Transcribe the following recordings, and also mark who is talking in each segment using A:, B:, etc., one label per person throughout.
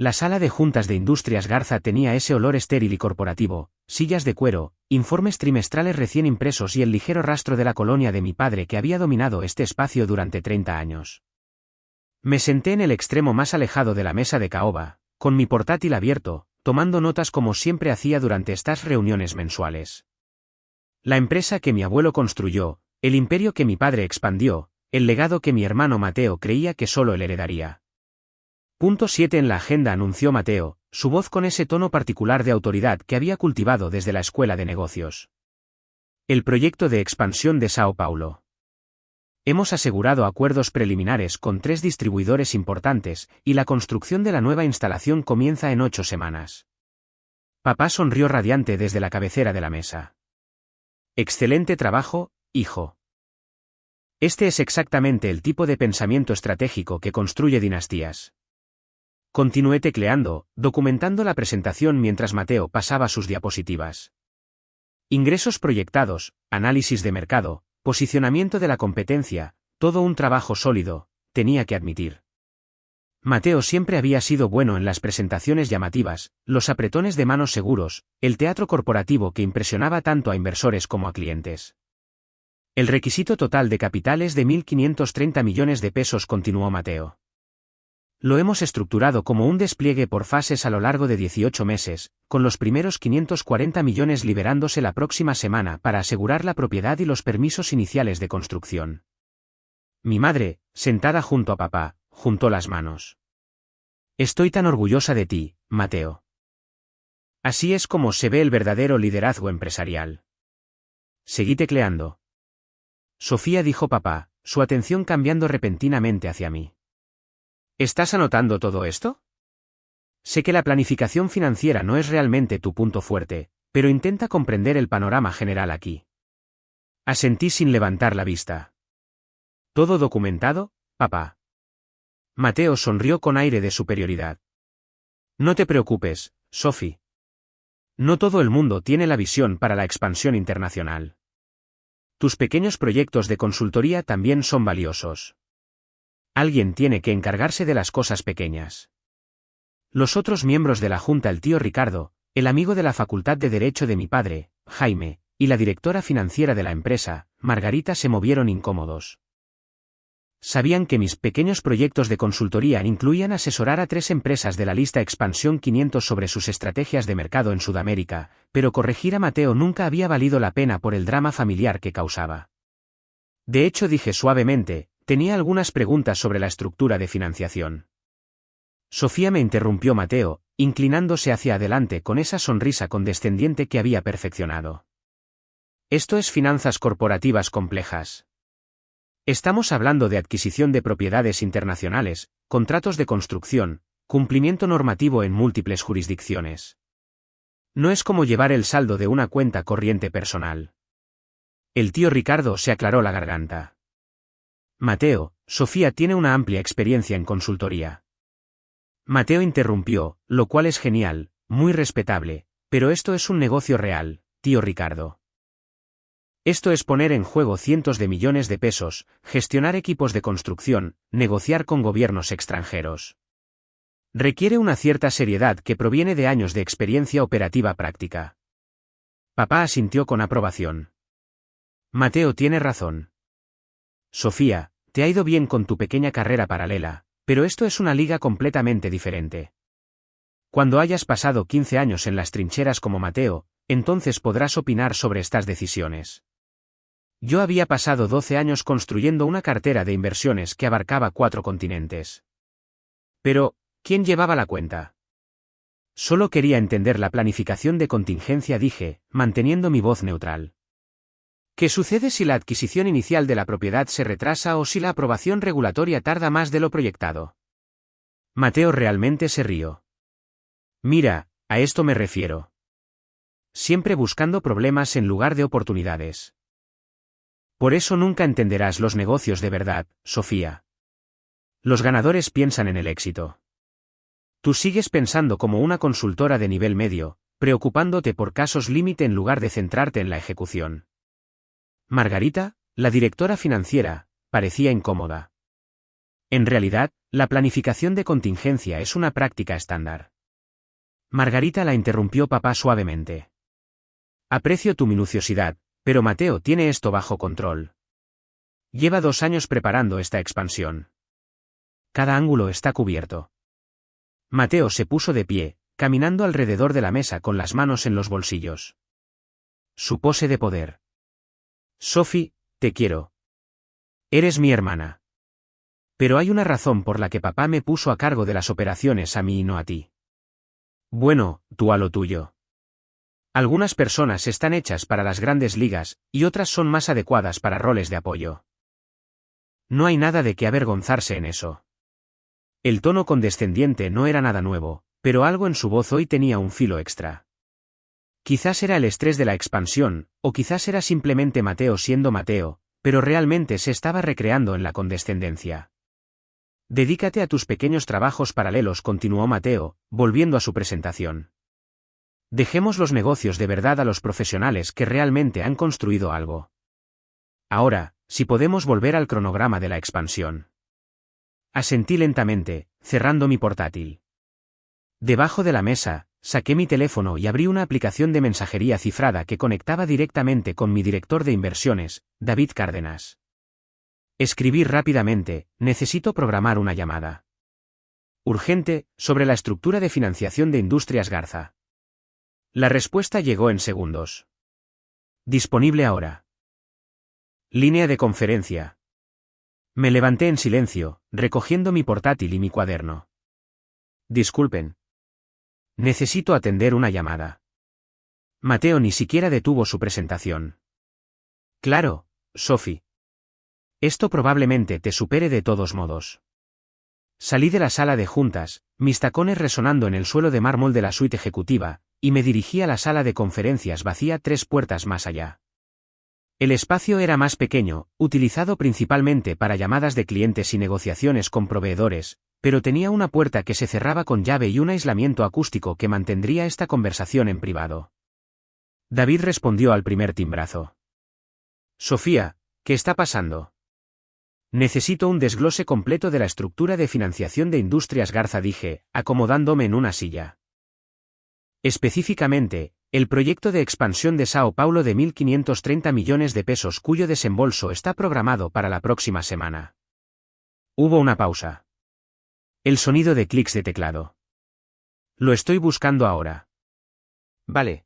A: La sala de juntas de Industrias Garza tenía ese olor estéril y corporativo, sillas de cuero, informes trimestrales recién impresos y el ligero rastro de la colonia de mi padre que había dominado este espacio durante 30 años. Me senté en el extremo más alejado de la mesa de caoba, con mi portátil abierto, tomando notas como siempre hacía durante estas reuniones mensuales. La empresa que mi abuelo construyó, el imperio que mi padre expandió, el legado que mi hermano Mateo creía que solo él heredaría. Punto 7 en la agenda, anunció Mateo, su voz con ese tono particular de autoridad que había cultivado desde la escuela de negocios. El proyecto de expansión de Sao Paulo. Hemos asegurado acuerdos preliminares con 3 distribuidores importantes, y la construcción de la nueva instalación comienza en 8 semanas. Papá sonrió radiante desde la cabecera de la mesa. Excelente trabajo, hijo. Este es exactamente el tipo de pensamiento estratégico que construye dinastías. Continué tecleando, documentando la presentación mientras Mateo pasaba sus diapositivas. Ingresos proyectados, análisis de mercado, posicionamiento de la competencia, todo un trabajo sólido, tenía que admitir. Mateo siempre había sido bueno en las presentaciones llamativas, los apretones de manos seguros, el teatro corporativo que impresionaba tanto a inversores como a clientes. El requisito total de capital es de 1.530 millones de pesos, continuó Mateo. Lo hemos estructurado como un despliegue por fases a lo largo de 18 meses, con los primeros 540 millones liberándose la próxima semana para asegurar la propiedad y los permisos iniciales de construcción. Mi madre, sentada junto a papá, juntó las manos. Estoy tan orgullosa de ti, Mateo. Así es como se ve el verdadero liderazgo empresarial. Seguí tecleando. Sofía, dijo papá, su atención cambiando repentinamente hacia mí. ¿Estás anotando todo esto? Sé que la planificación financiera no es realmente tu punto fuerte, pero intenta comprender el panorama general aquí. Asentí sin levantar la vista. ¿Todo documentado, papá? Mateo sonrió con aire de superioridad. No te preocupes, Sophie. No todo el mundo tiene la visión para la expansión internacional. Tus pequeños proyectos de consultoría también son valiosos. Alguien tiene que encargarse de las cosas pequeñas. Los otros miembros de la junta, el tío Ricardo, el amigo de la Facultad de Derecho de mi padre, Jaime, y la directora financiera de la empresa, Margarita, se movieron incómodos. Sabían que mis pequeños proyectos de consultoría incluían asesorar a 3 empresas de la lista Expansión 500 sobre sus estrategias de mercado en Sudamérica, pero corregir a Mateo nunca había valido la pena por el drama familiar que causaba. De hecho, dije suavemente, tenía algunas preguntas sobre la estructura de financiación. Sofía, me interrumpió Mateo, inclinándose hacia adelante con esa sonrisa condescendiente que había perfeccionado. Esto es finanzas corporativas complejas. Estamos hablando de adquisición de propiedades internacionales, contratos de construcción, cumplimiento normativo en múltiples jurisdicciones. No es como llevar el saldo de una cuenta corriente personal. El tío Ricardo se aclaró la garganta. Mateo, Sofía tiene una amplia experiencia en consultoría. Mateo interrumpió, lo cual es genial, muy respetable, pero esto es un negocio real, tío Ricardo. Esto es poner en juego cientos de millones de pesos, gestionar equipos de construcción, negociar con gobiernos extranjeros. Requiere una cierta seriedad que proviene de años de experiencia operativa práctica. Papá asintió con aprobación. Mateo tiene razón. Sofía, te ha ido bien con tu pequeña carrera paralela, pero esto es una liga completamente diferente. Cuando hayas pasado 15 años en las trincheras como Mateo, entonces podrás opinar sobre estas decisiones. Yo había pasado 12 años construyendo una cartera de inversiones que abarcaba 4 continentes. Pero, ¿quién llevaba la cuenta? Solo quería entender la planificación de contingencia, dije, manteniendo mi voz neutral. ¿Qué sucede si la adquisición inicial de la propiedad se retrasa o si la aprobación regulatoria tarda más de lo proyectado? Mateo realmente se rió. Mira, a esto me refiero. Siempre buscando problemas en lugar de oportunidades. Por eso nunca entenderás los negocios de verdad, Sofía. Los ganadores piensan en el éxito. Tú sigues pensando como una consultora de nivel medio, preocupándote por casos límite en lugar de centrarte en la ejecución. Margarita, la directora financiera, parecía incómoda. En realidad, la planificación de contingencia es una práctica estándar. Margarita la interrumpió papá suavemente. Aprecio tu minuciosidad, pero Mateo tiene esto bajo control. Lleva 2 años preparando esta expansión. Cada ángulo está cubierto. Mateo se puso de pie, caminando alrededor de la mesa con las manos en los bolsillos. Su pose de poder. Sophie, te quiero. Eres mi hermana. Pero hay una razón por la que papá me puso a cargo de las operaciones a mí y no a ti. Bueno, tú a lo tuyo. Algunas personas están hechas para las grandes ligas, y otras son más adecuadas para roles de apoyo. No hay nada de qué avergonzarse en eso. El tono condescendiente no era nada nuevo, pero algo en su voz hoy tenía un filo extra. Quizás era el estrés de la expansión, o quizás era simplemente Mateo siendo Mateo, pero realmente se estaba recreando en la condescendencia. Dedícate a tus pequeños trabajos paralelos, continuó Mateo, volviendo a su presentación. Dejemos los negocios de verdad a los profesionales que realmente han construido algo. Ahora, si podemos volver al cronograma de la expansión. Asentí lentamente, cerrando mi portátil. Debajo de la mesa, saqué mi teléfono y abrí una aplicación de mensajería cifrada que conectaba directamente con mi director de inversiones, David Cárdenas. Escribí rápidamente, necesito programar una llamada. Urgente, sobre la estructura de financiación de Industrias Garza. La respuesta llegó en segundos. Disponible ahora. Línea de conferencia. Me levanté en silencio, recogiendo mi portátil y mi cuaderno. Disculpen. Necesito atender una llamada. Mateo ni siquiera detuvo su presentación. Claro, Sophie. Esto probablemente te supere de todos modos. Salí de la sala de juntas, mis tacones resonando en el suelo de mármol de la suite ejecutiva, y me dirigí a la sala de conferencias vacía 3 puertas más allá. El espacio era más pequeño, utilizado principalmente para llamadas de clientes y negociaciones con proveedores, pero tenía una puerta que se cerraba con llave y un aislamiento acústico que mantendría esta conversación en privado. David respondió al primer timbrazo. Sofía, ¿qué está pasando? Necesito un desglose completo de la estructura de financiación de Industrias Garza, dije, acomodándome en una silla. Específicamente, el proyecto de expansión de Sao Paulo de 1.530 millones de pesos cuyo desembolso está programado para la próxima semana. Hubo una pausa. El sonido de clics de teclado. Lo estoy buscando ahora. Vale.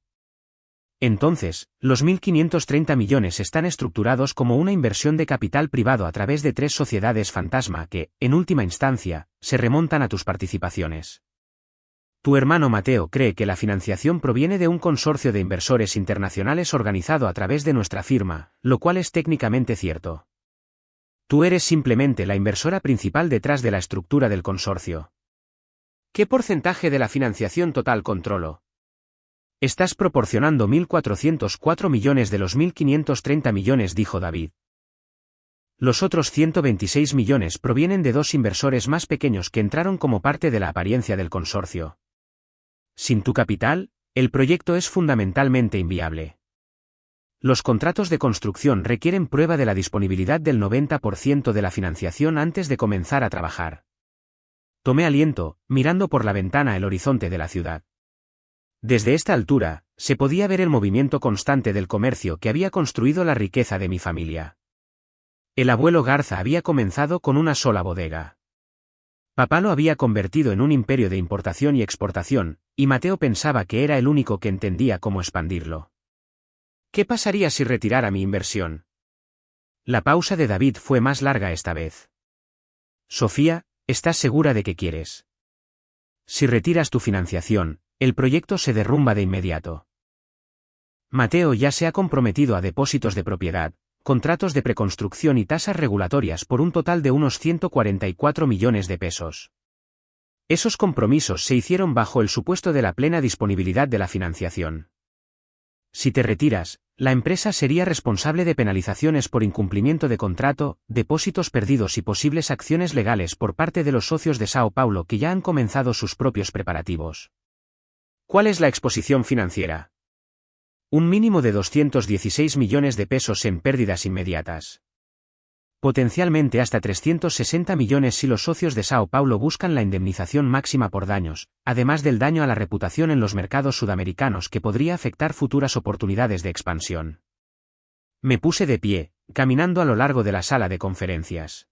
A: Entonces, los 1.530 millones están estructurados como una inversión de capital privado a través de 3 sociedades fantasma que, en última instancia, se remontan a tus participaciones. Tu hermano Mateo cree que la financiación proviene de un consorcio de inversores internacionales organizado a través de nuestra firma, lo cual es técnicamente cierto. Tú eres simplemente la inversora principal detrás de la estructura del consorcio. ¿Qué porcentaje de la financiación total controlo? Estás proporcionando 1.404 millones de los 1.530 millones, dijo David. Los otros 126 millones provienen de 2 inversores más pequeños que entraron como parte de la apariencia del consorcio. Sin tu capital, el proyecto es fundamentalmente inviable. Los contratos de construcción requieren prueba de la disponibilidad del 90% de la financiación antes de comenzar a trabajar. Tomé aliento, mirando por la ventana el horizonte de la ciudad. Desde esta altura, se podía ver el movimiento constante del comercio que había construido la riqueza de mi familia. El abuelo Garza había comenzado con una sola bodega. Papá lo había convertido en un imperio de importación y exportación, y Mateo pensaba que era el único que entendía cómo expandirlo. ¿Qué pasaría si retirara mi inversión? La pausa de David fue más larga esta vez. Sofía, ¿estás segura de que quieres? Si retiras tu financiación, el proyecto se derrumba de inmediato. Mateo ya se ha comprometido a depósitos de propiedad, contratos de preconstrucción y tasas regulatorias por un total de unos 144 millones de pesos. Esos compromisos se hicieron bajo el supuesto de la plena disponibilidad de la financiación. Si te retiras, la empresa sería responsable de penalizaciones por incumplimiento de contrato, depósitos perdidos y posibles acciones legales por parte de los socios de Sao Paulo que ya han comenzado sus propios preparativos. ¿Cuál es la exposición financiera? Un mínimo de 216 millones de pesos en pérdidas inmediatas. Potencialmente hasta 360 millones si los socios de Sao Paulo buscan la indemnización máxima por daños, además del daño a la reputación en los mercados sudamericanos que podría afectar futuras oportunidades de expansión. Me puse de pie, caminando a lo largo de la sala de conferencias.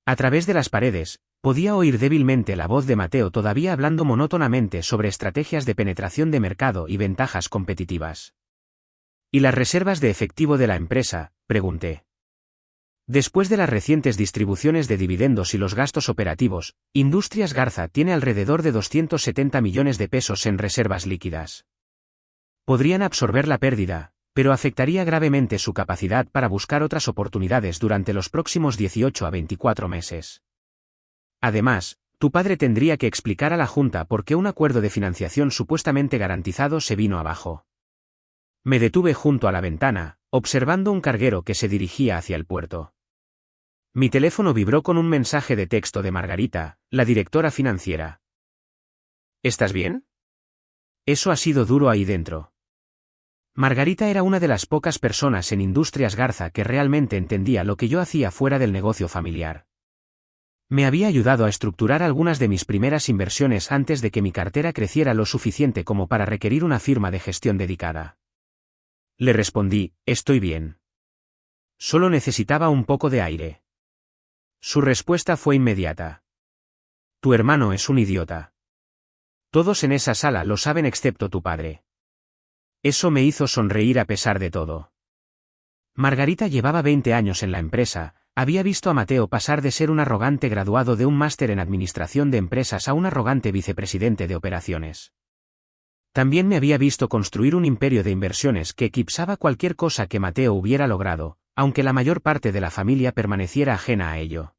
A: A través de las paredes, podía oír débilmente la voz de Mateo todavía hablando monótonamente sobre estrategias de penetración de mercado y ventajas competitivas. ¿Y las reservas de efectivo de la empresa?, pregunté. Después de las recientes distribuciones de dividendos y los gastos operativos, Industrias Garza tiene alrededor de 270 millones de pesos en reservas líquidas. Podrían absorber la pérdida, pero afectaría gravemente su capacidad para buscar otras oportunidades durante los próximos 18 a 24 meses. Además, tu padre tendría que explicar a la Junta por qué un acuerdo de financiación supuestamente garantizado se vino abajo. Me detuve junto a la ventana, observando un carguero que se dirigía hacia el puerto. Mi teléfono vibró con un mensaje de texto de Margarita, la directora financiera. ¿Estás bien? Eso ha sido duro ahí dentro. Margarita era una de las pocas personas en Industrias Garza que realmente entendía lo que yo hacía fuera del negocio familiar. Me había ayudado a estructurar algunas de mis primeras inversiones antes de que mi cartera creciera lo suficiente como para requerir una firma de gestión dedicada. Le respondí, estoy bien. Solo necesitaba un poco de aire. Su respuesta fue inmediata. Tu hermano es un idiota. Todos en esa sala lo saben excepto tu padre. Eso me hizo sonreír a pesar de todo. Margarita llevaba 20 años en la empresa, había visto a Mateo pasar de ser un arrogante graduado de un máster en administración de empresas a un arrogante vicepresidente de operaciones. También me había visto construir un imperio de inversiones que eclipsaba cualquier cosa que Mateo hubiera logrado, aunque la mayor parte de la familia permaneciera ajena a ello.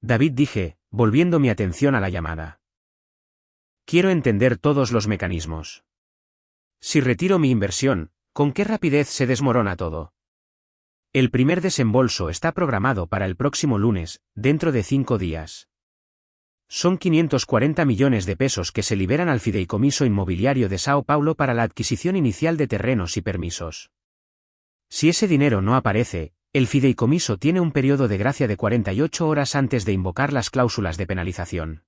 A: David, dije, volviendo mi atención a la llamada. Quiero entender todos los mecanismos. Si retiro mi inversión, ¿con qué rapidez se desmorona todo? El primer desembolso está programado para el próximo lunes, dentro de 5 días. Son 540 millones de pesos que se liberan al Fideicomiso Inmobiliario de Sao Paulo para la adquisición inicial de terrenos y permisos. Si ese dinero no aparece, el fideicomiso tiene un periodo de gracia de 48 horas antes de invocar las cláusulas de penalización.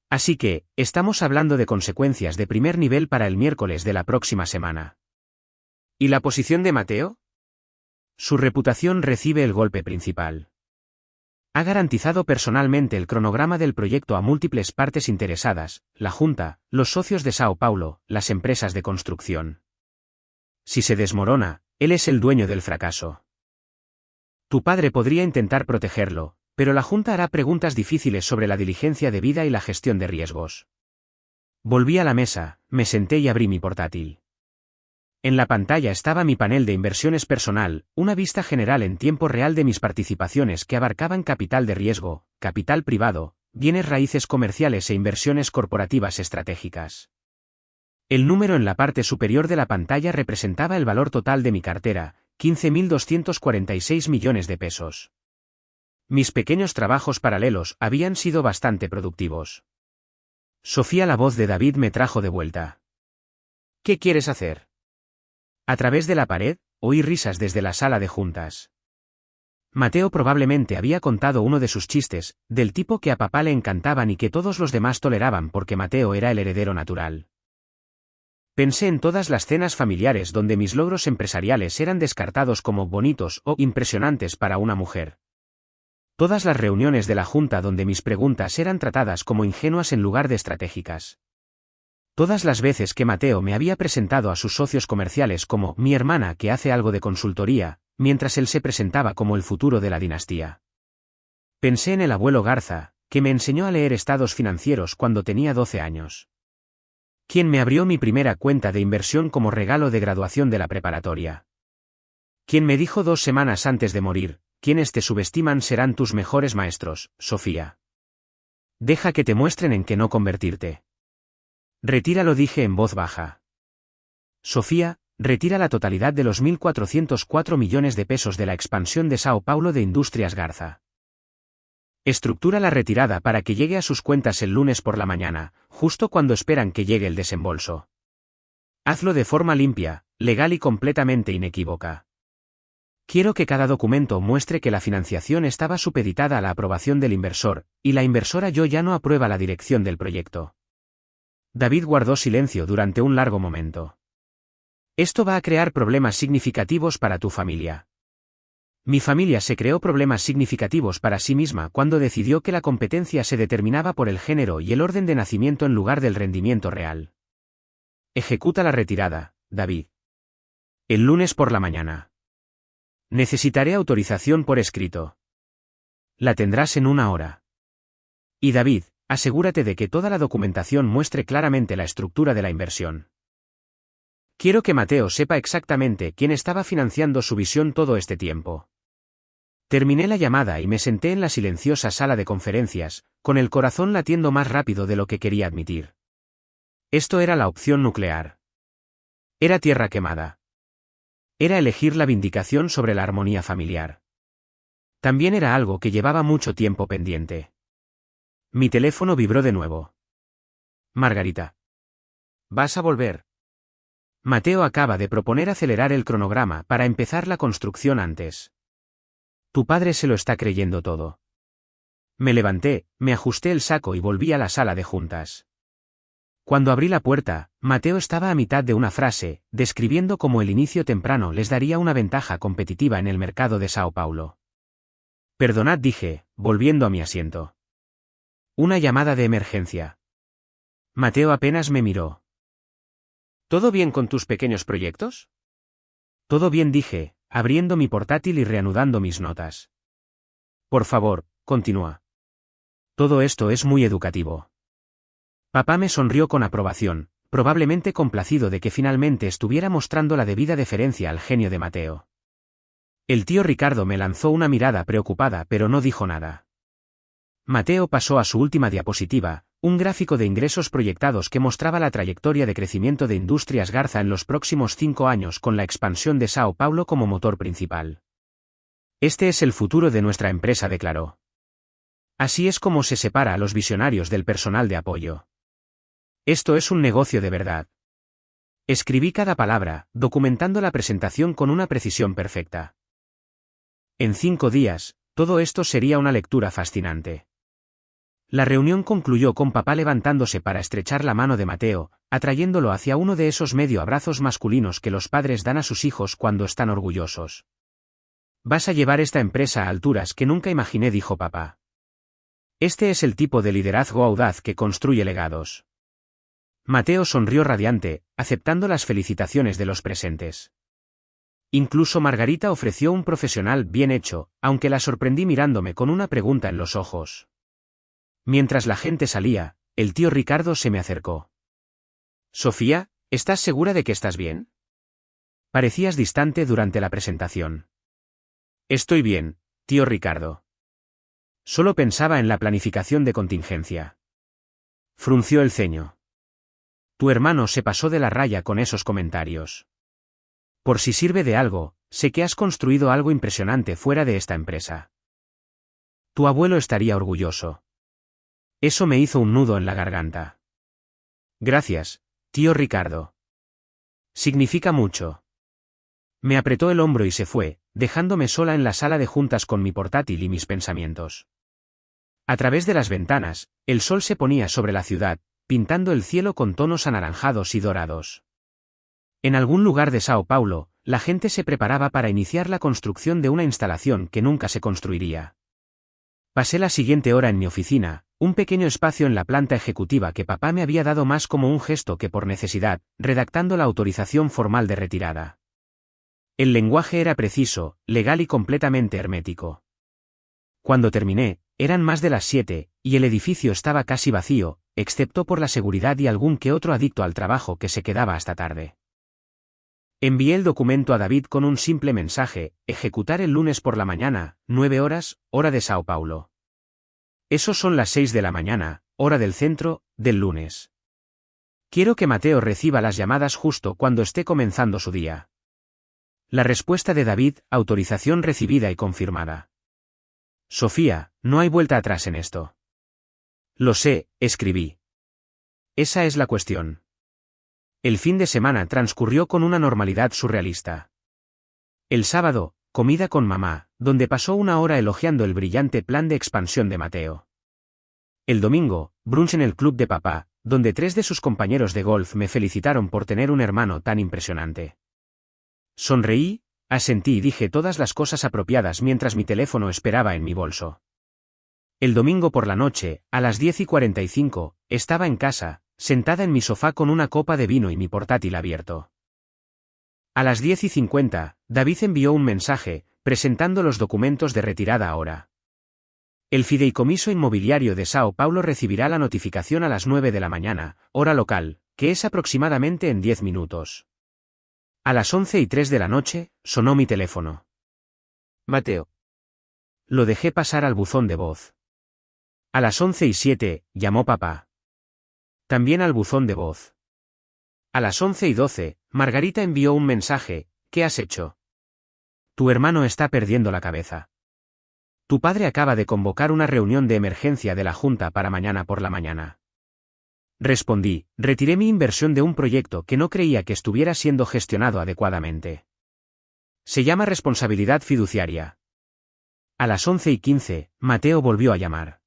A: Así que, estamos hablando de consecuencias de primer nivel para el miércoles de la próxima semana. ¿Y la posición de Mateo? Su reputación recibe el golpe principal. Ha garantizado personalmente el cronograma del proyecto a múltiples partes interesadas, la Junta, los socios de Sao Paulo, las empresas de construcción. Si se desmorona, él es el dueño del fracaso. Tu padre podría intentar protegerlo, pero la Junta hará preguntas difíciles sobre la diligencia debida y la gestión de riesgos. Volví a la mesa, me senté y abrí mi portátil. En la pantalla estaba mi panel de inversiones personal, una vista general en tiempo real de mis participaciones que abarcaban capital de riesgo, capital privado, bienes raíces comerciales e inversiones corporativas estratégicas. El número en la parte superior de la pantalla representaba el valor total de mi cartera, 15.246 millones de pesos. Mis pequeños trabajos paralelos habían sido bastante productivos. Sofía, la voz de David, me trajo de vuelta. ¿Qué quieres hacer? A través de la pared, oí risas desde la sala de juntas. Mateo probablemente había contado uno de sus chistes, del tipo que a papá le encantaban y que todos los demás toleraban porque Mateo era el heredero natural. Pensé en todas las cenas familiares donde mis logros empresariales eran descartados como bonitos o impresionantes para una mujer. Todas las reuniones de la Junta donde mis preguntas eran tratadas como ingenuas en lugar de estratégicas. Todas las veces que Mateo me había presentado a sus socios comerciales como mi hermana que hace algo de consultoría, mientras él se presentaba como el futuro de la dinastía. Pensé en el abuelo Garza, que me enseñó a leer estados financieros cuando tenía 12 años. Quien me abrió mi primera cuenta de inversión como regalo de graduación de la preparatoria. Quien me dijo 2 semanas antes de morir, quienes te subestiman serán tus mejores maestros, Sofía. Deja que te muestren en qué no convertirte. Retíralo, dije en voz baja. Sofía, retira la totalidad de los 1.404 millones de pesos de la expansión de Sao Paulo de Industrias Garza. Estructura la retirada para que llegue a sus cuentas el lunes por la mañana, justo cuando esperan que llegue el desembolso. Hazlo de forma limpia, legal y completamente inequívoca. Quiero que cada documento muestre que la financiación estaba supeditada a la aprobación del inversor, y la inversora yo ya no aprueba la dirección del proyecto. David guardó silencio durante un largo momento. Esto va a crear problemas significativos para tu familia. Mi familia se creó problemas significativos para sí misma cuando decidió que la competencia se determinaba por el género y el orden de nacimiento en lugar del rendimiento real. Ejecuta la retirada, David. El lunes por la mañana. Necesitaré autorización por escrito. La tendrás en 1 hora. Y David, asegúrate de que toda la documentación muestre claramente la estructura de la inversión. Quiero que Mateo sepa exactamente quién estaba financiando su visión todo este tiempo. Terminé la llamada y me senté en la silenciosa sala de conferencias, con el corazón latiendo más rápido de lo que quería admitir. Esto era la opción nuclear. Era tierra quemada. Era elegir la vindicación sobre la armonía familiar. También era algo que llevaba mucho tiempo pendiente. Mi teléfono vibró de nuevo. Margarita. ¿Vas a volver? Mateo acaba de proponer acelerar el cronograma para empezar la construcción antes. Tu padre se lo está creyendo todo. Me levanté, me ajusté el saco y volví a la sala de juntas. Cuando abrí la puerta, Mateo estaba a mitad de una frase, describiendo cómo el inicio temprano les daría una ventaja competitiva en el mercado de Sao Paulo. Perdonad, dije, volviendo a mi asiento. Una llamada de emergencia. Mateo apenas me miró. ¿Todo bien con tus pequeños proyectos? Todo bien, dije, abriendo mi portátil y reanudando mis notas. Por favor, continúa. Todo esto es muy educativo. Papá me sonrió con aprobación, probablemente complacido de que finalmente estuviera mostrando la debida deferencia al genio de Mateo. El tío Ricardo me lanzó una mirada preocupada pero no dijo nada. Mateo pasó a su última diapositiva, un gráfico de ingresos proyectados que mostraba la trayectoria de crecimiento de Industrias Garza en los próximos 5 años con la expansión de Sao Paulo como motor principal. Este es el futuro de nuestra empresa, declaró. Así es como se separa a los visionarios del personal de apoyo. Esto es un negocio de verdad. Escribí cada palabra, documentando la presentación con una precisión perfecta. En 5 días, todo esto sería una lectura fascinante. La reunión concluyó con papá levantándose para estrechar la mano de Mateo, atrayéndolo hacia uno de esos medio abrazos masculinos que los padres dan a sus hijos cuando están orgullosos. Vas a llevar esta empresa a alturas que nunca imaginé, dijo papá. Este es el tipo de liderazgo audaz que construye legados. Mateo sonrió radiante, aceptando las felicitaciones de los presentes. Incluso Margarita ofreció un profesional bien hecho, aunque la sorprendí mirándome con una pregunta en los ojos. Mientras la gente salía, el tío Ricardo se me acercó. Sofía, ¿estás segura de que estás bien? Parecías distante durante la presentación. Estoy bien, tío Ricardo. Solo pensaba en la planificación de contingencia. Frunció el ceño. Tu hermano se pasó de la raya con esos comentarios. Por si sirve de algo, sé que has construido algo impresionante fuera de esta empresa. Tu abuelo estaría orgulloso. Eso me hizo un nudo en la garganta. Gracias, tío Ricardo. Significa mucho. Me apretó el hombro y se fue, dejándome sola en la sala de juntas con mi portátil y mis pensamientos. A través de las ventanas, el sol se ponía sobre la ciudad, pintando el cielo con tonos anaranjados y dorados. En algún lugar de Sao Paulo, la gente se preparaba para iniciar la construcción de una instalación que nunca se construiría. Pasé la siguiente hora en mi oficina, un pequeño espacio en la planta ejecutiva que papá me había dado más como un gesto que por necesidad, redactando la autorización formal de retirada. El lenguaje era preciso, legal y completamente hermético. Cuando terminé, eran más de las 7, y el edificio estaba casi vacío, excepto por la seguridad y algún que otro adicto al trabajo que se quedaba hasta tarde. Envié el documento a David con un simple mensaje: ejecutar el lunes por la mañana, 9 horas, hora de Sao Paulo. Esos son las 6 de la mañana, hora del centro, del lunes. Quiero que Mateo reciba las llamadas justo cuando esté comenzando su día. La respuesta de David: autorización recibida y confirmada. Sofía, no hay vuelta atrás en esto. Lo sé, escribí. Esa es la cuestión. El fin de semana transcurrió con una normalidad surrealista. El sábado, comida con mamá, donde pasó una hora elogiando el brillante plan de expansión de Mateo. El domingo, brunch en el club de papá, donde 3 de sus compañeros de golf me felicitaron por tener un hermano tan impresionante. Sonreí, asentí y dije todas las cosas apropiadas mientras mi teléfono esperaba en mi bolso. El domingo por la noche, a las 10:45, estaba en casa, sentada en mi sofá con una copa de vino y mi portátil abierto. A las 10:50, David envió un mensaje, presentando los documentos de retirada ahora. El fideicomiso inmobiliario de Sao Paulo recibirá la notificación a las 9 de la mañana, hora local, que es aproximadamente en 10 minutos. A las 11:03 de la noche, sonó mi teléfono. Mateo. Lo dejé pasar al buzón de voz. A las 11:07, llamó papá. También al buzón de voz. A las 11:12, Margarita envió un mensaje: ¿qué has hecho? Tu hermano está perdiendo la cabeza. Tu padre acaba de convocar una reunión de emergencia de la Junta para mañana por la mañana. Respondí, retiré mi inversión de un proyecto que no creía que estuviera siendo gestionado adecuadamente. Se llama responsabilidad fiduciaria. A las 11:15, Mateo volvió a llamar.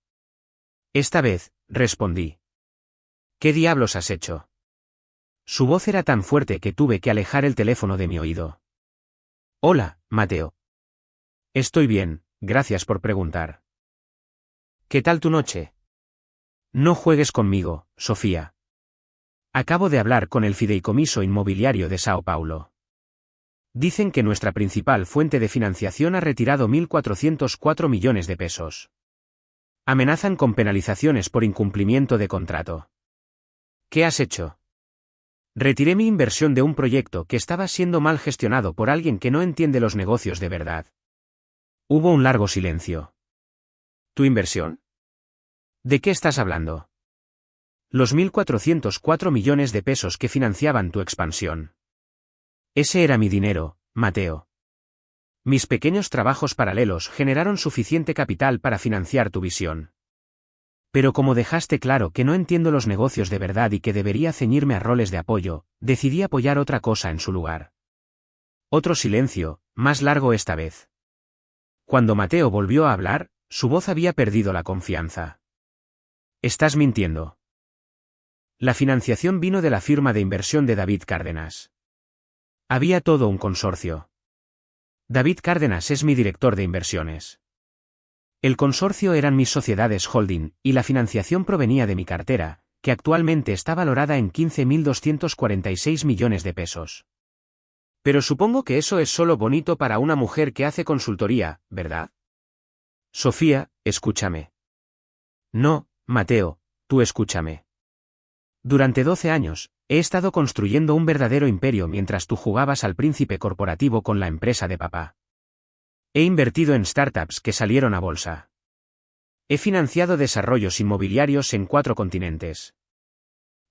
A: Esta vez, respondí. ¿Qué diablos has hecho? Su voz era tan fuerte que tuve que alejar el teléfono de mi oído. Hola, Mateo. Estoy bien, gracias por preguntar. ¿Qué tal tu noche? No juegues conmigo, Sofía. Acabo de hablar con el fideicomiso inmobiliario de Sao Paulo. Dicen que nuestra principal fuente de financiación ha retirado 1.404 millones de pesos. Amenazan con penalizaciones por incumplimiento de contrato. ¿Qué has hecho? Retiré mi inversión de un proyecto que estaba siendo mal gestionado por alguien que no entiende los negocios de verdad. Hubo un largo silencio. ¿Tu inversión? ¿De qué estás hablando? Los 1.404 millones de pesos que financiaban tu expansión. Ese era mi dinero, Mateo. Mis pequeños trabajos paralelos generaron suficiente capital para financiar tu visión. Pero como dejaste claro que no entiendo los negocios de verdad y que debería ceñirme a roles de apoyo, decidí apoyar otra cosa en su lugar. Otro silencio, más largo esta vez. Cuando Mateo volvió a hablar, su voz había perdido la confianza. Estás mintiendo. La financiación vino de la firma de inversión de David Cárdenas. Había todo un consorcio. David Cárdenas es mi director de inversiones. El consorcio eran mis sociedades holding, y la financiación provenía de mi cartera, que actualmente está valorada en 15.246 millones de pesos. Pero supongo que eso es solo bonito para una mujer que hace consultoría, ¿verdad? Sofía, escúchame. No, Mateo, tú escúchame. Durante 12 años, he estado construyendo un verdadero imperio mientras tú jugabas al príncipe corporativo con la empresa de papá. He invertido en startups que salieron a bolsa. He financiado desarrollos inmobiliarios en 4 continentes.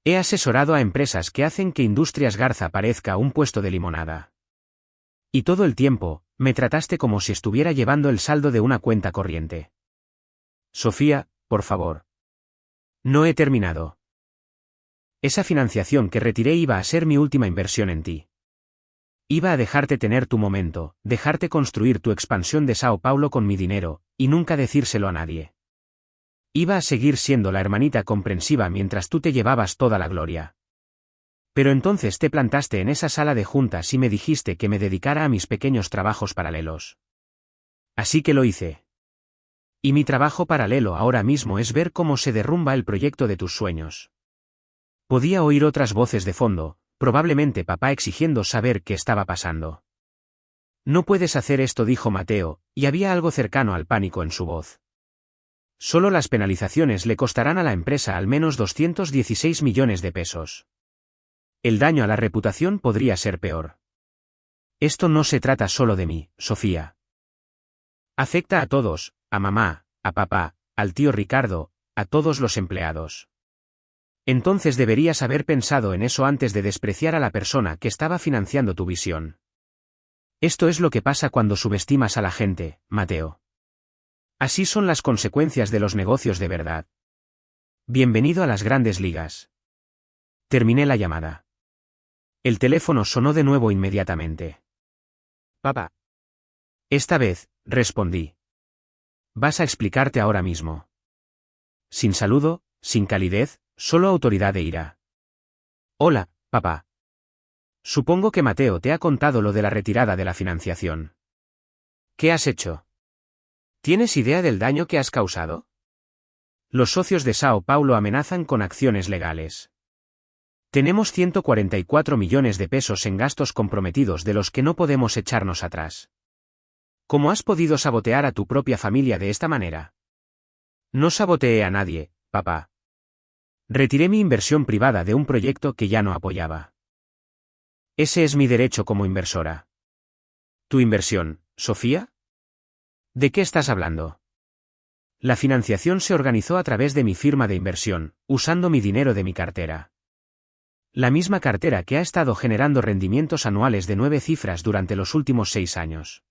A: He asesorado a empresas que hacen que Industrias Garza parezca un puesto de limonada. Y todo el tiempo, me trataste como si estuviera llevando el saldo de una cuenta corriente. Sofía, por favor. No he terminado. Esa financiación que retiré iba a ser mi última inversión en ti. Iba a dejarte tener tu momento, dejarte construir tu expansión de Sao Paulo con mi dinero, y nunca decírselo a nadie. Iba a seguir siendo la hermanita comprensiva mientras tú te llevabas toda la gloria. Pero entonces te plantaste en esa sala de juntas y me dijiste que me dedicara a mis pequeños trabajos paralelos. Así que lo hice. Y mi trabajo paralelo ahora mismo es ver cómo se derrumba el proyecto de tus sueños. Podía oír otras voces de fondo, probablemente papá exigiendo saber qué estaba pasando. No puedes hacer esto, dijo Mateo, y había algo cercano al pánico en su voz. Solo las penalizaciones le costarán a la empresa al menos 216 millones de pesos. El daño a la reputación podría ser peor. Esto no se trata solo de mí, Sofía. Afecta a todos, a mamá, a papá, al tío Ricardo, a todos los empleados. Entonces deberías haber pensado en eso antes de despreciar a la persona que estaba financiando tu visión. Esto es lo que pasa cuando subestimas a la gente, Mateo. Así son las consecuencias de los negocios de verdad. Bienvenido a las grandes ligas. Terminé la llamada. El teléfono sonó de nuevo inmediatamente. Papá. Esta vez, respondí. Vas a explicarte ahora mismo. Sin saludo, sin calidez, solo autoridad e ira. Hola, papá. Supongo que Mateo te ha contado lo de la retirada de la financiación. ¿Qué has hecho? ¿Tienes idea del daño que has causado? Los socios de Sao Paulo amenazan con acciones legales. Tenemos 144 millones de pesos en gastos comprometidos de los que no podemos echarnos atrás. ¿Cómo has podido sabotear a tu propia familia de esta manera? No saboteé a nadie, papá. Retiré mi inversión privada de un proyecto que ya no apoyaba. Ese es mi derecho como inversora. ¿Tu inversión, Sofía? ¿De qué estás hablando? La financiación se organizó a través de mi firma de inversión, usando mi dinero de mi cartera. La misma cartera que ha estado generando rendimientos anuales de 9 cifras durante los últimos 6 años.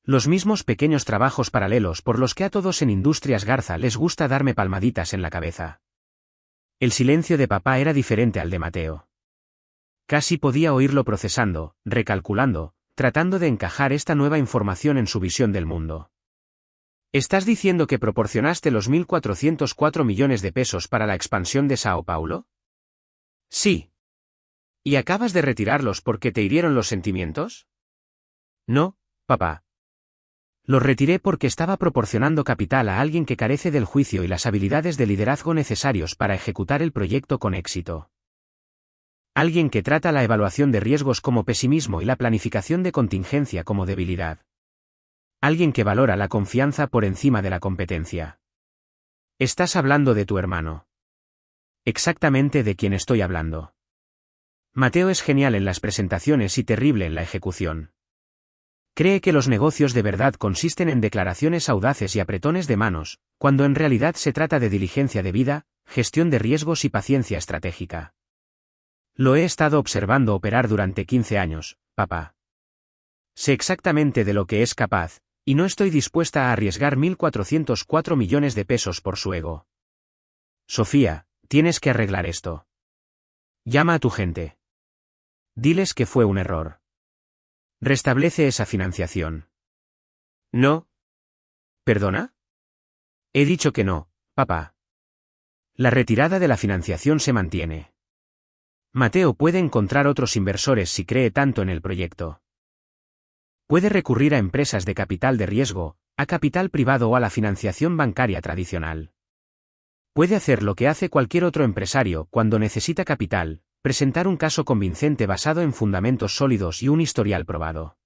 A: Los mismos pequeños trabajos paralelos por los que a todos en Industrias Garza les gusta darme palmaditas en la cabeza. El silencio de papá era diferente al de Mateo. Casi podía oírlo procesando, recalculando, tratando de encajar esta nueva información en su visión del mundo. ¿Estás diciendo que proporcionaste los 1.404 millones de pesos para la expansión de Sao Paulo? Sí. ¿Y acabas de retirarlos porque te hirieron los sentimientos? No, papá. Los retiré porque estaba proporcionando capital a alguien que carece del juicio y las habilidades de liderazgo necesarios para ejecutar el proyecto con éxito. Alguien que trata la evaluación de riesgos como pesimismo y la planificación de contingencia como debilidad. Alguien que valora la confianza por encima de la competencia. Estás hablando de tu hermano. Exactamente de quien estoy hablando. Mateo es genial en las presentaciones y terrible en la ejecución. Cree que los negocios de verdad consisten en declaraciones audaces y apretones de manos, cuando en realidad se trata de diligencia debida, gestión de riesgos y paciencia estratégica. Lo he estado observando operar durante 15 años, papá. Sé exactamente de lo que es capaz, y no estoy dispuesta a arriesgar 1.404 millones de pesos por su ego. Sofía, tienes que arreglar esto. Llama a tu gente. Diles que fue un error. Restablece esa financiación. ¿No? ¿Perdona? He dicho que no, papá. La retirada de la financiación se mantiene. Mateo puede encontrar otros inversores si cree tanto en el proyecto. Puede recurrir a empresas de capital de riesgo, a capital privado o a la financiación bancaria tradicional. Puede hacer lo que hace cualquier otro empresario cuando necesita capital, presentar un caso convincente basado en fundamentos sólidos y un historial probado.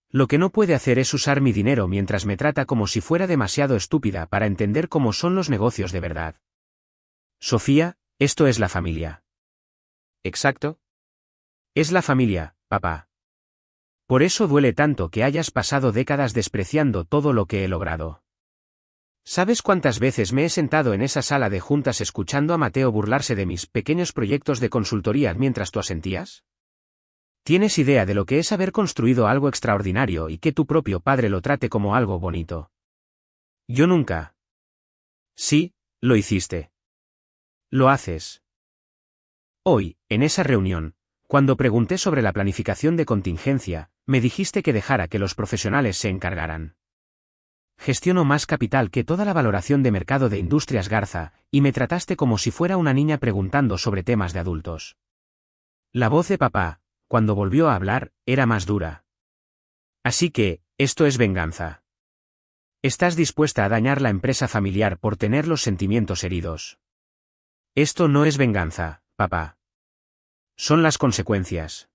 A: Lo que no puede hacer es usar mi dinero mientras me trata como si fuera demasiado estúpida para entender cómo son los negocios de verdad. Sofía, esto es la familia. Exacto. Es la familia, papá. Por eso duele tanto que hayas pasado décadas despreciando todo lo que he logrado. ¿Sabes cuántas veces me he sentado en esa sala de juntas escuchando a Mateo burlarse de mis pequeños proyectos de consultoría mientras tú asentías? ¿Tienes idea de lo que es haber construido algo extraordinario y que tu propio padre lo trate como algo bonito? Yo nunca. Sí, lo hiciste. Lo haces. Hoy, en esa reunión, cuando pregunté sobre la planificación de contingencia, me dijiste que dejara que los profesionales se encargaran. Gestiono más capital que toda la valoración de mercado de Industrias Garza, y me trataste como si fuera una niña preguntando sobre temas de adultos. La voz de papá, cuando volvió a hablar, era más dura. Así que, esto es venganza. Estás dispuesta a dañar la empresa familiar por tener los sentimientos heridos. Esto no es venganza, papá. Son las consecuencias.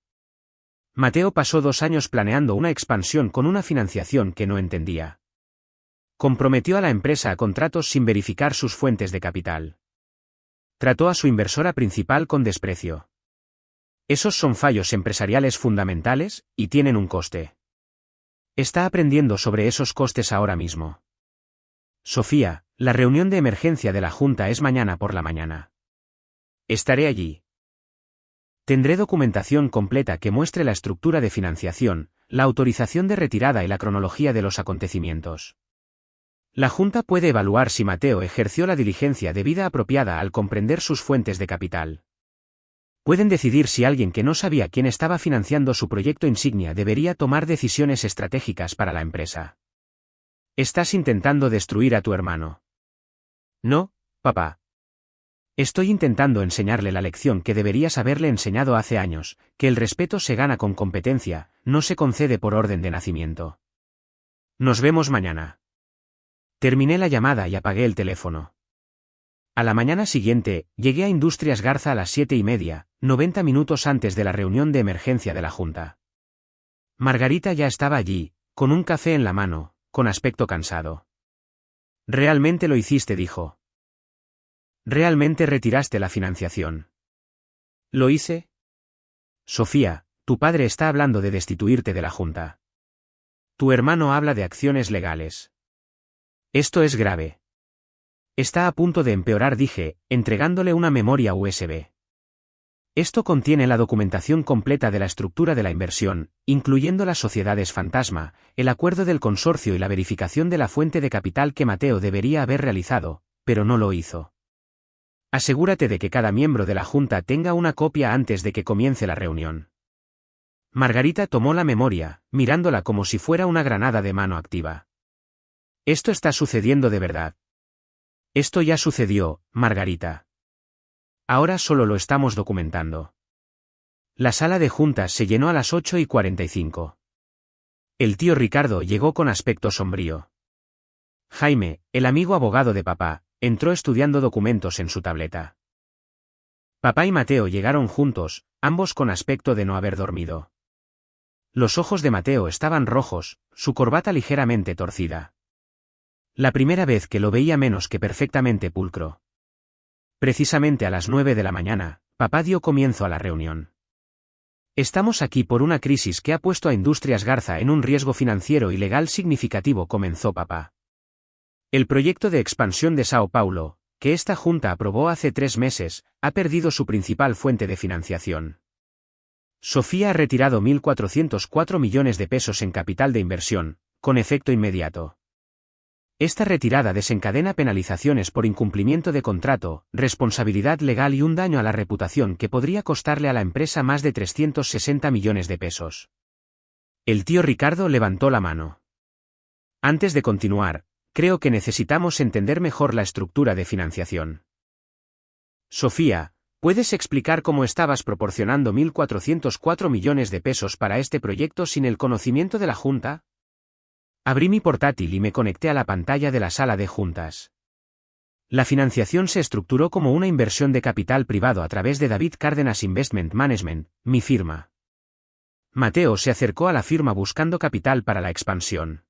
A: Mateo pasó 2 años planeando una expansión con una financiación que no entendía. Comprometió a la empresa a contratos sin verificar sus fuentes de capital. Trató a su inversora principal con desprecio. Esos son fallos empresariales fundamentales, y tienen un coste. Está aprendiendo sobre esos costes ahora mismo. Sofía, la reunión de emergencia de la Junta es mañana por la mañana. Estaré allí. Tendré documentación completa que muestre la estructura de financiación, la autorización de retirada y la cronología de los acontecimientos. La Junta puede evaluar si Mateo ejerció la diligencia debida apropiada al comprender sus fuentes de capital. Pueden decidir si alguien que no sabía quién estaba financiando su proyecto insignia debería tomar decisiones estratégicas para la empresa. Estás intentando destruir a tu hermano. No, papá. Estoy intentando enseñarle la lección que deberías haberle enseñado hace años, que el respeto se gana con competencia, no se concede por orden de nacimiento. Nos vemos mañana. Terminé la llamada y apagué el teléfono. A la mañana siguiente, llegué a Industrias Garza a las 7:30, 90 minutos antes de la reunión de emergencia de la Junta. Margarita ya estaba allí, con un café en la mano, con aspecto cansado. «Realmente lo hiciste», dijo. «¿Realmente retiraste la financiación?» «¿Lo hice?» «Sofía, tu padre está hablando de destituirte de la Junta. Tu hermano habla de acciones legales. Esto es grave. Está a punto de empeorar», dije, entregándole una memoria USB. Esto contiene la documentación completa de la estructura de la inversión, incluyendo las sociedades fantasma, el acuerdo del consorcio y la verificación de la fuente de capital que Mateo debería haber realizado, pero no lo hizo. Asegúrate de que cada miembro de la Junta tenga una copia antes de que comience la reunión. Margarita tomó la memoria, mirándola como si fuera una granada de mano activa. «Esto está sucediendo de verdad». «Esto ya sucedió, Margarita. Ahora solo lo estamos documentando». La sala de juntas se llenó a las 8:45. El tío Ricardo llegó con aspecto sombrío. Jaime, el amigo abogado de papá, entró estudiando documentos en su tableta. Papá y Mateo llegaron juntos, ambos con aspecto de no haber dormido. Los ojos de Mateo estaban rojos, su corbata ligeramente torcida. La primera vez que lo veía menos que perfectamente pulcro. Precisamente a las 9 de la mañana, papá dio comienzo a la reunión. «Estamos aquí por una crisis que ha puesto a Industrias Garza en un riesgo financiero y legal significativo», comenzó papá. «El proyecto de expansión de Sao Paulo, que esta junta aprobó hace 3 meses, ha perdido su principal fuente de financiación. Sofía ha retirado 1.404 millones de pesos en capital de inversión, con efecto inmediato. Esta retirada desencadena penalizaciones por incumplimiento de contrato, responsabilidad legal y un daño a la reputación que podría costarle a la empresa más de 360 millones de pesos». El tío Ricardo levantó la mano. «Antes de continuar, creo que necesitamos entender mejor la estructura de financiación. Sofía, ¿puedes explicar cómo estabas proporcionando 1.404 millones de pesos para este proyecto sin el conocimiento de la Junta?» Abrí mi portátil y me conecté a la pantalla de la sala de juntas. La financiación se estructuró como una inversión de capital privado a través de David Cárdenas Investment Management, mi firma. Mateo se acercó a la firma buscando capital para la expansión.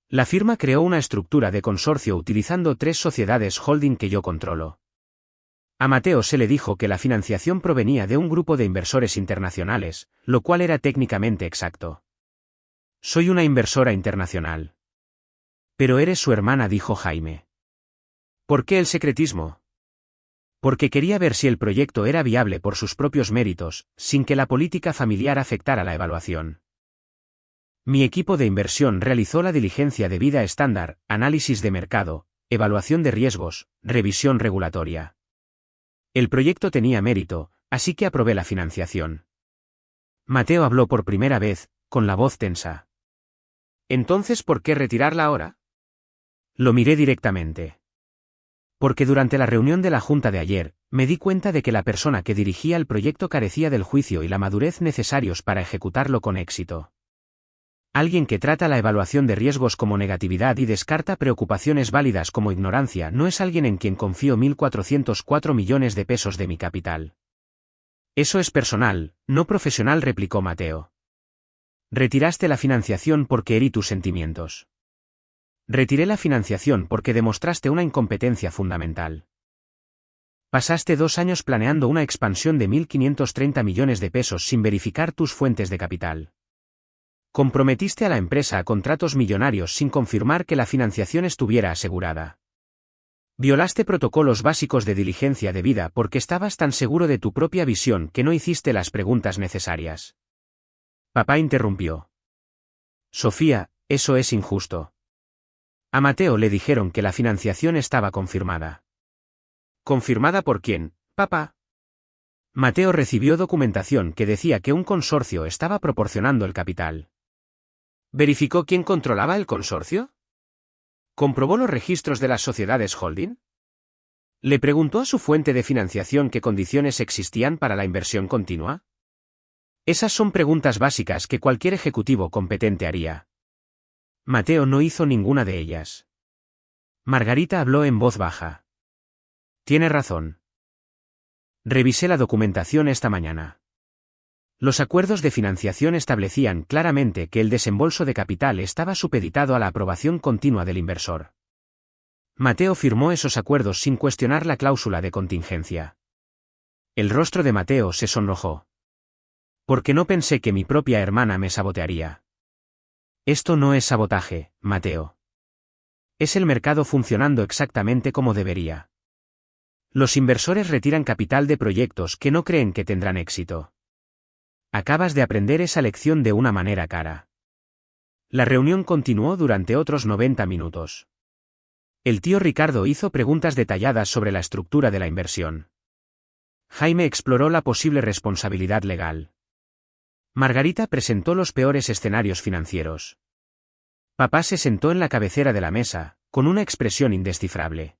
A: La firma creó una estructura de consorcio utilizando 3 sociedades holding que yo controlo. A Mateo se le dijo que la financiación provenía de un grupo de inversores internacionales, lo cual era técnicamente exacto. «Soy una inversora internacional». «Pero eres su hermana», dijo Jaime. «¿Por qué el secretismo?» «Porque quería ver si el proyecto era viable por sus propios méritos, sin que la política familiar afectara la evaluación. Mi equipo de inversión realizó la diligencia debida estándar, análisis de mercado, evaluación de riesgos, revisión regulatoria. El proyecto tenía mérito, así que aprobé la financiación». Mateo habló por primera vez, con la voz tensa. «¿Entonces por qué retirarla ahora?» Lo miré directamente. Porque durante la reunión de la Junta de ayer, me di cuenta de que la persona que dirigía el proyecto carecía del juicio y la madurez necesarios para ejecutarlo con éxito. Alguien que trata la evaluación de riesgos como negatividad y descarta preocupaciones válidas como ignorancia no es alguien en quien confío 1.404 millones de pesos de mi capital. «Eso es personal, no profesional», replicó Mateo. «Retiraste la financiación porque herí tus sentimientos». «Retiré la financiación porque demostraste una incompetencia fundamental. Pasaste 2 años planeando una expansión de 1.530 millones de pesos sin verificar tus fuentes de capital. Comprometiste a la empresa a contratos millonarios sin confirmar que la financiación estuviera asegurada. Violaste protocolos básicos de diligencia debida porque estabas tan seguro de tu propia visión que no hiciste las preguntas necesarias». Papá interrumpió. «Sofía, eso es injusto. A Mateo le dijeron que la financiación estaba confirmada». «¿Confirmada por quién, papá?» Mateo recibió documentación que decía que un consorcio estaba proporcionando el capital. ¿Verificó quién controlaba el consorcio? ¿Comprobó los registros de las sociedades holding? ¿Le preguntó a su fuente de financiación qué condiciones existían para la inversión continua? Esas son preguntas básicas que cualquier ejecutivo competente haría. Mateo no hizo ninguna de ellas. Margarita habló en voz baja. Tiene razón. Revisé la documentación esta mañana. Los acuerdos de financiación establecían claramente que el desembolso de capital estaba supeditado a la aprobación continua del inversor. Mateo firmó esos acuerdos sin cuestionar la cláusula de contingencia. El rostro de Mateo se sonrojó. Porque no pensé que mi propia hermana me sabotearía. Esto no es sabotaje, Mateo. Es el mercado funcionando exactamente como debería. Los inversores retiran capital de proyectos que no creen que tendrán éxito. Acabas de aprender esa lección de una manera cara. La reunión continuó durante otros 90 minutos. El tío Ricardo hizo preguntas detalladas sobre la estructura de la inversión. Jaime exploró la posible responsabilidad legal. Margarita presentó los peores escenarios financieros. Papá se sentó en la cabecera de la mesa, con una expresión indescifrable.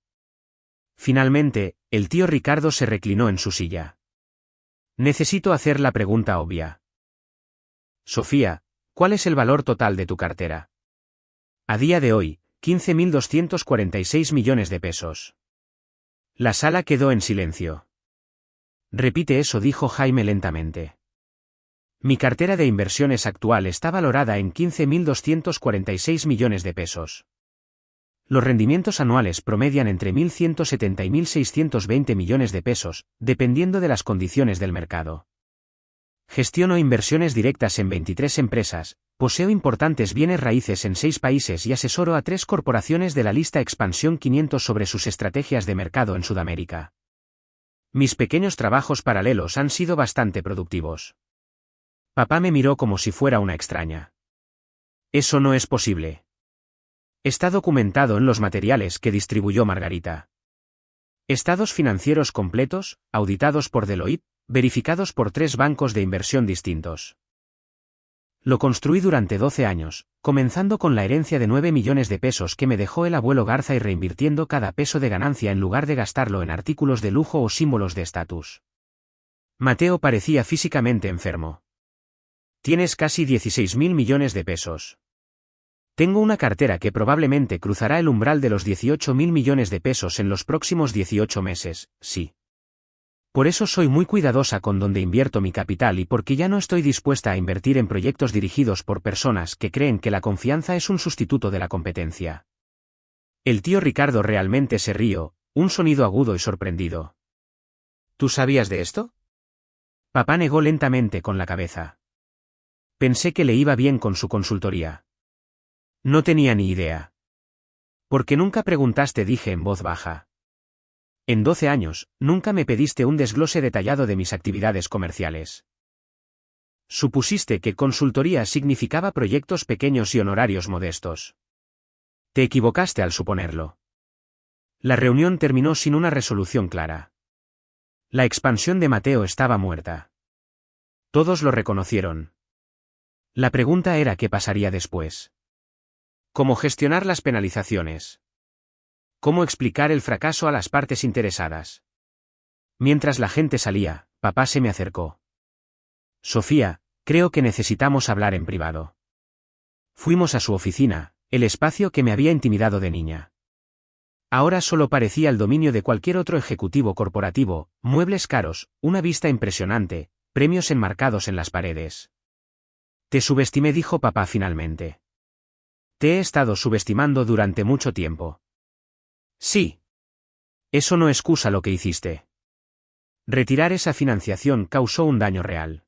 A: Finalmente, el tío Ricardo se reclinó en su silla. Necesito hacer la pregunta obvia. Sofía, ¿cuál es el valor total de tu cartera? A día de hoy, 15.246 millones de pesos. La sala quedó en silencio. Repite eso, dijo Jaime lentamente. Mi cartera de inversiones actual está valorada en 15.246 millones de pesos. Los rendimientos anuales promedian entre 1.170 y 1.620 millones de pesos, dependiendo de las condiciones del mercado. Gestiono inversiones directas en 23 empresas, poseo importantes bienes raíces en 6 países y asesoro a 3 corporaciones de la lista Expansión 500 sobre sus estrategias de mercado en Sudamérica. Mis pequeños trabajos paralelos han sido bastante productivos. Papá me miró como si fuera una extraña. Eso no es posible. Está documentado en los materiales que distribuyó Margarita. Estados financieros completos, auditados por Deloitte, verificados por 3 bancos de inversión distintos. Lo construí durante 12 años, comenzando con la herencia de 9 millones de pesos que me dejó el abuelo Garza y reinvirtiendo cada peso de ganancia en lugar de gastarlo en artículos de lujo o símbolos de estatus. Mateo parecía físicamente enfermo. Tienes casi 16.000 millones de pesos. Tengo una cartera que probablemente cruzará el umbral de los 18.000 millones de pesos en los próximos 18 meses, sí. Por eso soy muy cuidadosa con dónde invierto mi capital y porque ya no estoy dispuesta a invertir en proyectos dirigidos por personas que creen que la confianza es un sustituto de la competencia. El tío Ricardo realmente se rió, un sonido agudo y sorprendido. ¿Tú sabías de esto? Papá negó lentamente con la cabeza. Pensé que le iba bien con su consultoría. No tenía ni idea. ¿Por qué nunca preguntaste?, dije en voz baja. En 12 años, nunca me pediste un desglose detallado de mis actividades comerciales. Supusiste que consultoría significaba proyectos pequeños y honorarios modestos. Te equivocaste al suponerlo. La reunión terminó sin una resolución clara. La expansión de Mateo estaba muerta. Todos lo reconocieron. La pregunta era qué pasaría después. ¿Cómo gestionar las penalizaciones? ¿Cómo explicar el fracaso a las partes interesadas? Mientras la gente salía, papá se me acercó. Sofía, creo que necesitamos hablar en privado. Fuimos a su oficina, el espacio que me había intimidado de niña. Ahora solo parecía el dominio de cualquier otro ejecutivo corporativo, muebles caros, una vista impresionante, premios enmarcados en las paredes. Te subestimé, dijo papá finalmente. Te he estado subestimando durante mucho tiempo. Sí. Eso no excusa lo que hiciste. Retirar esa financiación causó un daño real.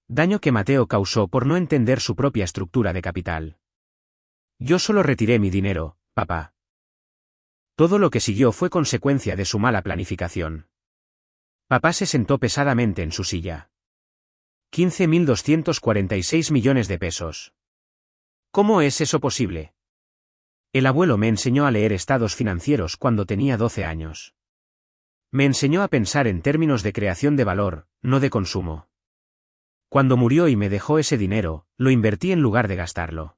A: Daño que Mateo causó por no entender su propia estructura de capital. Yo solo retiré mi dinero, papá. Todo lo que siguió fue consecuencia de su mala planificación. Papá se sentó pesadamente en su silla. 15.246 millones de pesos. ¿Cómo es eso posible? El abuelo me enseñó a leer estados financieros cuando tenía 12 años. Me enseñó a pensar en términos de creación de valor, no de consumo. Cuando murió y me dejó ese dinero, lo invertí en lugar de gastarlo.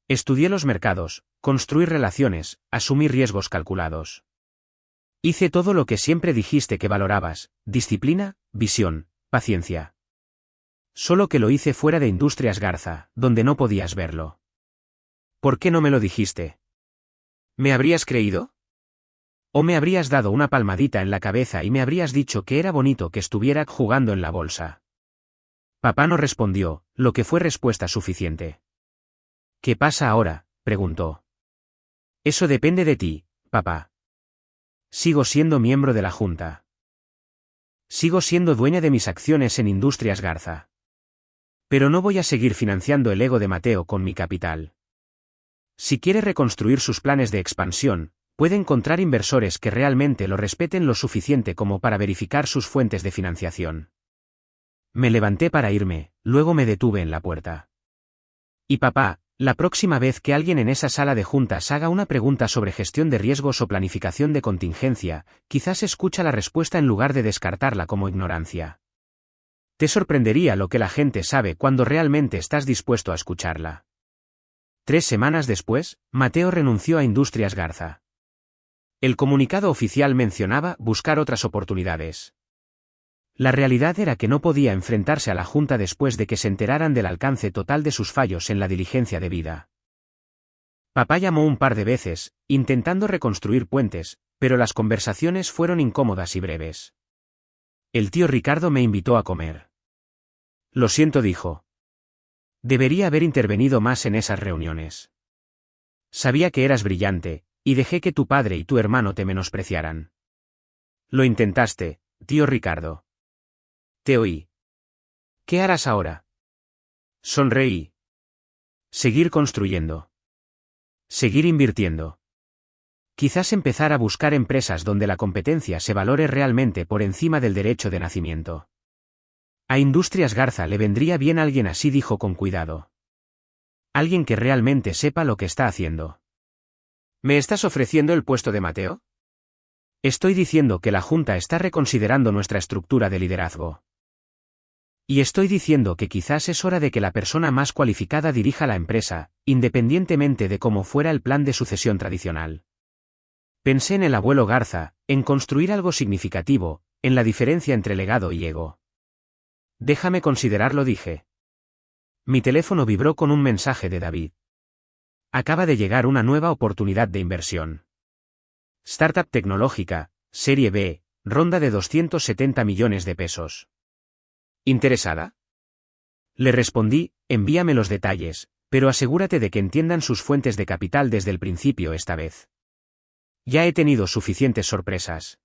A: Estudié los mercados, construí relaciones, asumí riesgos calculados. Hice todo lo que siempre dijiste que valorabas: disciplina, visión, paciencia. Solo que lo hice fuera de Industrias Garza, donde no podías verlo. ¿Por qué no me lo dijiste? ¿Me habrías creído? ¿O me habrías dado una palmadita en la cabeza y me habrías dicho que era bonito que estuviera jugando en la bolsa? Papá no respondió, lo que fue respuesta suficiente. ¿Qué pasa ahora?, preguntó. Eso depende de ti, papá. Sigo siendo miembro de la Junta. Sigo siendo dueña de mis acciones en Industrias Garza. Pero no voy a seguir financiando el ego de Mateo con mi capital. Si quiere reconstruir sus planes de expansión, puede encontrar inversores que realmente lo respeten lo suficiente como para verificar sus fuentes de financiación. Me levanté para irme, luego me detuve en la puerta. Y papá, la próxima vez que alguien en esa sala de juntas haga una pregunta sobre gestión de riesgos o planificación de contingencia, quizás escucha la respuesta en lugar de descartarla como ignorancia. Te sorprendería lo que la gente sabe cuando realmente estás dispuesto a escucharla. 3 semanas después, Mateo renunció a Industrias Garza. El comunicado oficial mencionaba buscar otras oportunidades. La realidad era que no podía enfrentarse a la Junta después de que se enteraran del alcance total de sus fallos en la diligencia debida. Papá llamó un par de veces, intentando reconstruir puentes, pero las conversaciones fueron incómodas y breves. El tío Ricardo me invitó a comer. Lo siento, dijo. Debería haber intervenido más en esas reuniones. Sabía que eras brillante, y dejé que tu padre y tu hermano te menospreciaran. Lo intentaste, tío Ricardo. Te oí. ¿Qué harás ahora? Sonreí. Seguir construyendo. Seguir invirtiendo. Quizás empezar a buscar empresas donde la competencia se valore realmente por encima del derecho de nacimiento. A Industrias Garza le vendría bien alguien así, dijo con cuidado. Alguien que realmente sepa lo que está haciendo. ¿Me estás ofreciendo el puesto de Mateo? Estoy diciendo que la Junta está reconsiderando nuestra estructura de liderazgo. Y estoy diciendo que quizás es hora de que la persona más cualificada dirija la empresa, independientemente de cómo fuera el plan de sucesión tradicional. Pensé en el abuelo Garza, en construir algo significativo, en la diferencia entre legado y ego. Déjame considerarlo, dije. Mi teléfono vibró con un mensaje de David. Acaba de llegar una nueva oportunidad de inversión. Startup tecnológica, Serie B, ronda de 270 millones de pesos. ¿Interesada? Le respondí, envíame los detalles, pero asegúrate de que entiendan sus fuentes de capital desde el principio esta vez. Ya he tenido suficientes sorpresas.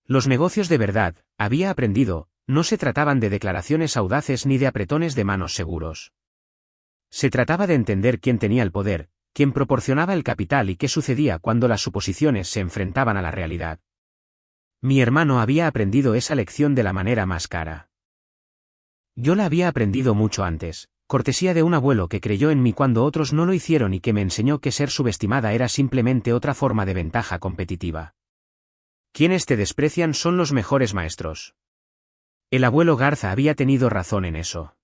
A: Los negocios de verdad, había aprendido, no se trataban de declaraciones audaces ni de apretones de manos seguros. Se trataba de entender quién tenía el poder, quién proporcionaba el capital y qué sucedía cuando las suposiciones se enfrentaban a la realidad. Mi hermano había aprendido esa lección de la manera más cara. Yo la había aprendido mucho antes, cortesía de un abuelo que creyó en mí cuando otros no lo hicieron y que me enseñó que ser subestimada era simplemente otra forma de ventaja competitiva. Quienes te desprecian son los mejores maestros. El abuelo Garza había tenido razón en eso.